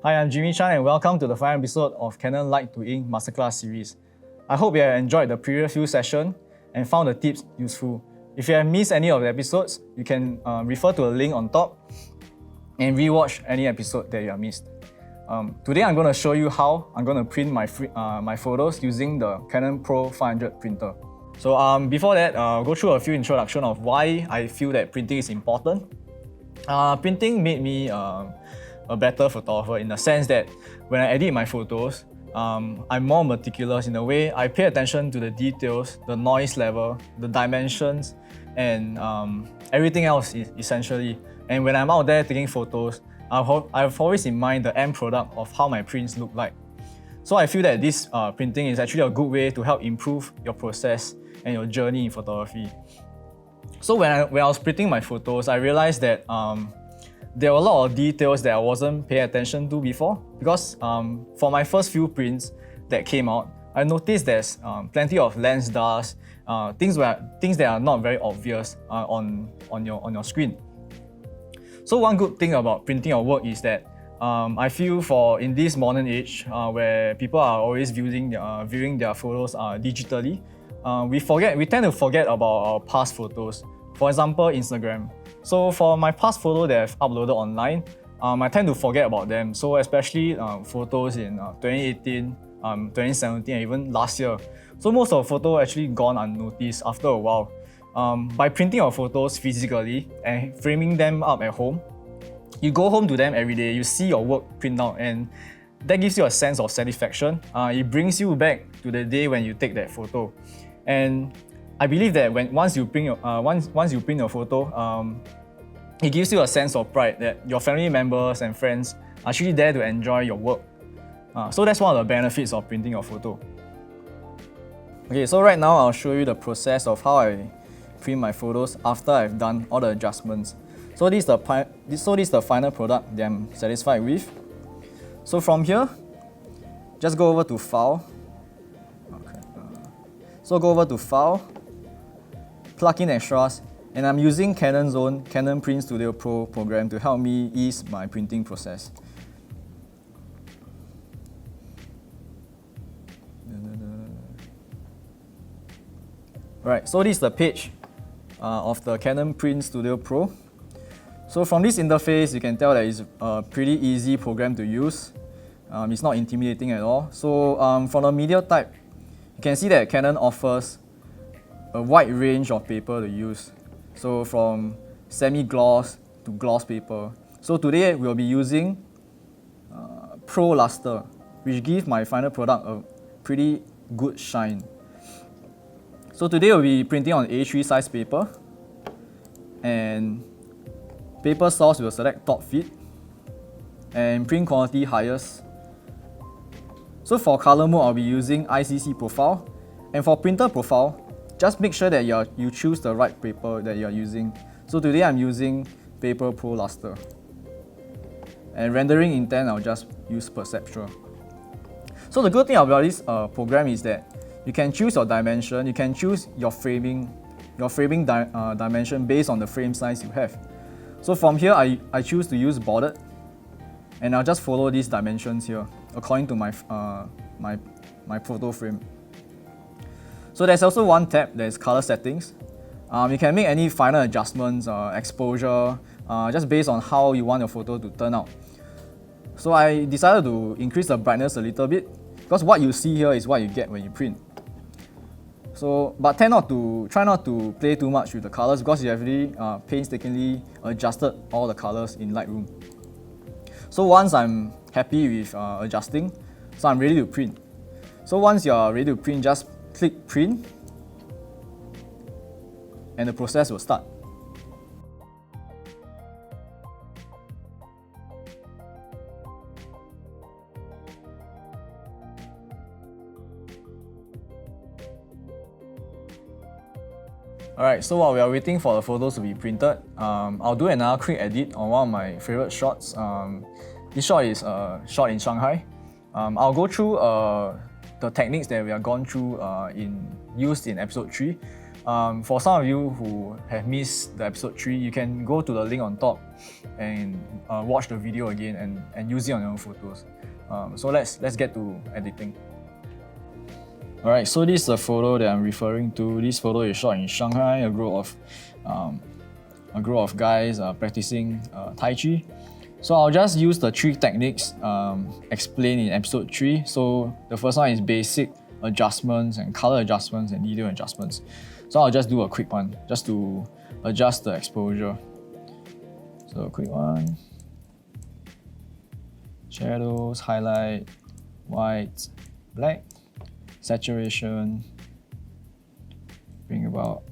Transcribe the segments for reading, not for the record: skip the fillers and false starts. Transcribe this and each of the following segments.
Hi, I'm Jimmy Chan and welcome to the final episode of Canon Light to Ink Masterclass series. I hope you have enjoyed the previous few sessions and found the tips useful. If you have missed any of the episodes, you can refer to a link on top and rewatch any episode that you have missed. Today I'm going to show you how I'm going to print my photos using the Canon Pro 500 printer. So before that, I'll go through a few introduction of why I feel that printing is important. Printing made me a better photographer in the sense that when I edit my photos, I'm more meticulous in a way. I pay attention to the details, the noise level, the dimensions, and everything else essentially. And when I'm out there taking photos, I've always in mind the end product of how my prints look like. So I feel that this printing is actually a good way to help improve your process and your journey in photography. So when I was printing my photos, I realized that there were a lot of details that I wasn't paying attention to before, because for my first few prints that came out, I noticed there's plenty of lens dust, things that are not very obvious on your screen. So one good thing about printing your work is that I feel in this modern age where people are always viewing their photos digitally, we tend to forget about our past photos. For example, Instagram. So for my past photo that I've uploaded online, I tend to forget about them. So especially photos in 2018, 2017, and even last year. So most of the photos actually gone unnoticed after a while. By printing your photos physically and framing them up at home, you go home to them every day, you see your work print out, and that gives you a sense of satisfaction. It brings you back to the day when you take that photo. And I believe that once you print your photo, it gives you a sense of pride that your family members and friends are actually there to enjoy your work. So that's one of the benefits of printing your photo. Okay, so right now I'll show you the process of how I print my photos after I've done all the adjustments. So this is the final product that I'm satisfied with. So from here, just go over to File. Okay. So go over to File, plug in extras, and I'm using Canon's own Canon Print Studio Pro program to help me ease my printing process. Alright, so this is the page of the Canon Print Studio Pro. So from this interface, you can tell that it's a pretty easy program to use. It's not intimidating at all. So from the media type, you can see that Canon offers a wide range of paper to use. So from semi-gloss to gloss paper. So today we'll be using Pro Luster, which gives my final product a pretty good shine. So today we'll be printing on A3 size paper, and paper source will select top fit, and print quality highest. So for color mode, I'll be using ICC profile, and for printer profile, just make sure that you choose the right paper that you're using. So today I'm using Paper Pro Luster. And rendering intent, I'll just use Perceptual. So the good thing about this program is that you can choose your dimension, you can choose your framing dimension based on the frame size you have. So from here, I choose to use bordered, and I'll just follow these dimensions here according to my photo frame. So there's also one tab that is color settings. You can make any final adjustments, exposure, just based on how you want your photo to turn out. So I decided to increase the brightness a little bit, because what you see here is what you get when you print. So, but try not to play too much with the colors, because you have really painstakingly adjusted all the colors in Lightroom. So once I'm happy with adjusting, so I'm ready to print. So once you're ready to print, just click print, and the process will start. Alright, so while we are waiting for the photos to be printed, I'll do another quick edit on one of my favorite shots. This shot is a shot in Shanghai. I'll go through the techniques that we have gone through used in episode 3. For some of you who have missed the episode 3, you can go to the link on top and watch the video again and use it on your own photos. So let's get to editing. Alright, so this is the photo that I'm referring to. This photo is shot in Shanghai, a group of guys practicing Tai Chi. So I'll just use the 3 techniques explained in episode 3. So the first one is basic adjustments and color adjustments and detail adjustments. So I'll just do a quick one just to adjust the exposure. So a quick one. Shadows, highlight, white, black, saturation, bring about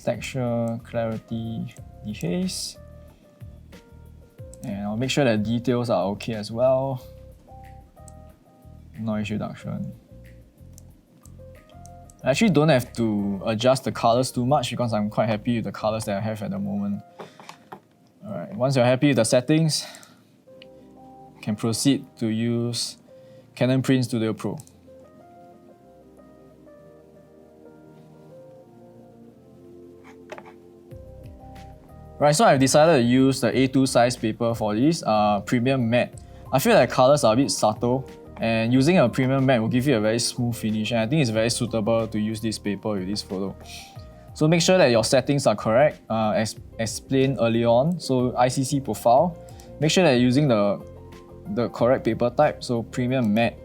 texture, clarity, dehaze, and I'll make sure that details are okay as well. Noise reduction. I actually don't have to adjust the colors too much because I'm quite happy with the colors that I have at the moment. Alright, once you're happy with the settings, you can proceed to use Canon Print Studio Pro. Right, so I've decided to use the A2 size paper for this premium matte. I feel like colors are a bit subtle, and using a premium matte will give you a very smooth finish, and I think it's very suitable to use this paper with this photo. So make sure that your settings are correct, as explained earlier on. So ICC profile, make sure that you're using the correct paper type, so premium matte,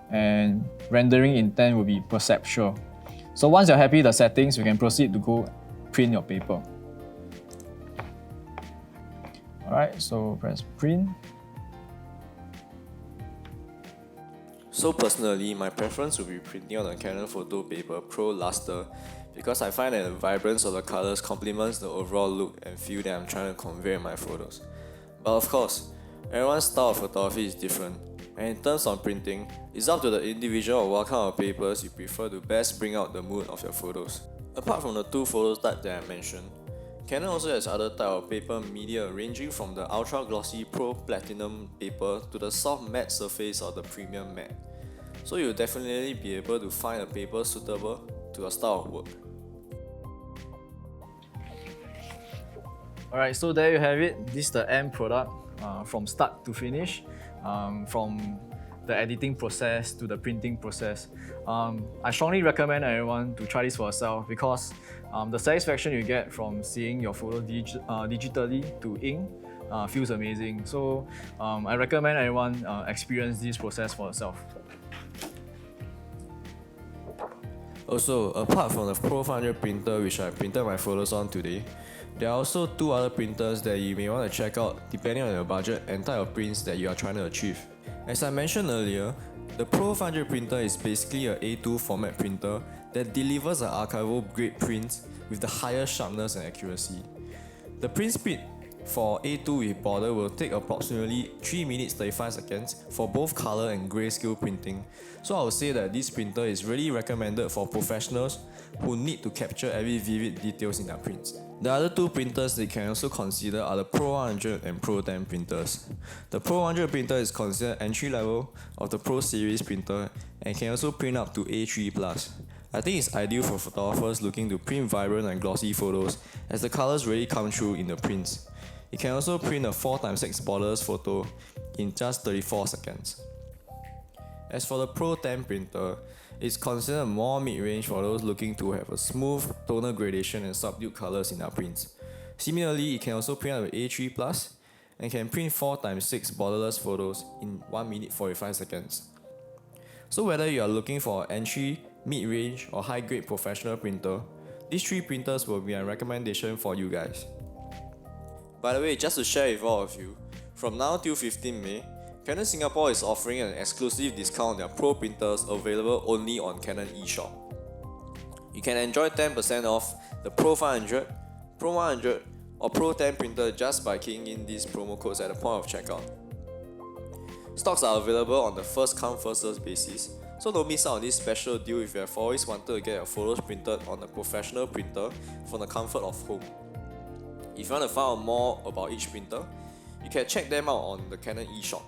and rendering intent will be perceptual. So once you're happy with the settings, you can proceed to go print your paper. Alright, so press print. So personally, my preference would be printing on a Canon Photo Paper Pro Luster because I find that the vibrance of the colors complements the overall look and feel that I'm trying to convey in my photos. But of course, everyone's style of photography is different, and in terms of printing, it's up to the individual of what kind of papers you prefer to best bring out the mood of your photos. Apart from the 2 photo types that I mentioned, Canon also has other type of paper media ranging from the ultra glossy Pro Platinum paper to the soft matte surface of the premium matte. So you'll definitely be able to find a paper suitable to your style of work. Alright, so there you have it. This is the end product from start to finish, from the editing process to the printing process. I strongly recommend everyone to try this for yourself because the satisfaction you get from seeing your photo digitally to ink feels amazing. So I recommend everyone experience this process for yourself. Also, apart from the Pro 500 printer which I printed my photos on today, there are also 2 other printers that you may want to check out depending on your budget and type of prints that you are trying to achieve. As I mentioned earlier, the Pro 500 printer is basically a A2 format printer that delivers an archival grade print with the higher sharpness and accuracy. The print speed for A2 with border will take approximately 3 minutes 35 seconds for both color and grayscale printing. So I would say that this printer is really recommended for professionals who need to capture every vivid details in their prints. The other 2 printers that you can also consider are the Pro 100 and Pro 10 printers. The Pro 100 printer is considered entry level of the Pro series printer and can also print up to A3+. I think it's ideal for photographers looking to print vibrant and glossy photos as the colors really come through in the prints. It can also print a 4x6 borderless photo in just 34 seconds. As for the Pro 10 printer, it's considered more mid-range for those looking to have a smooth tonal gradation and subdued colors in their prints. Similarly, it can also print up to A3+, and can print 4x6 borderless photos in 1 minute 45 seconds. So whether you are looking for an entry, mid-range or high-grade professional printer, these 3 printers will be a recommendation for you guys. By the way, just to share with all of you, from now till 15 May, Canon Singapore is offering an exclusive discount on their Pro printers available only on Canon eShop. You can enjoy 10% off the Pro 500, Pro 100 or Pro 10 printer just by keying in these promo codes at the point of checkout. Stocks are available on the first come first served basis, so don't miss out on this special deal if you have always wanted to get your photos printed on a professional printer from the comfort of home. If you want to find out more about each printer, you can check them out on the Canon eShop.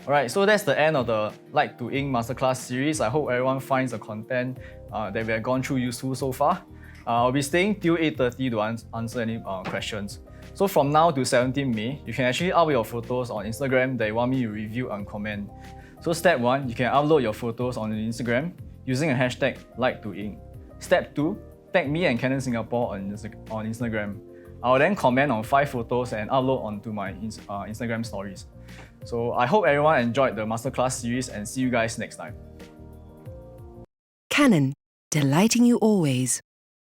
Alright, so that's the end of the Like to Ink Masterclass series. I hope everyone finds the content that we have gone through useful so far. I'll be staying till 8:30 to answer any questions. So from now to 17 May, you can actually upload your photos on Instagram that you want me to review and comment. So step 1, you can upload your photos on Instagram using a hashtag #LikeToInk. Step 2, tag me and Canon Singapore on Instagram. I'll then comment on 5 photos and upload onto my Instagram stories. So I hope everyone enjoyed the Masterclass series and see you guys next time. Canon, delighting you always.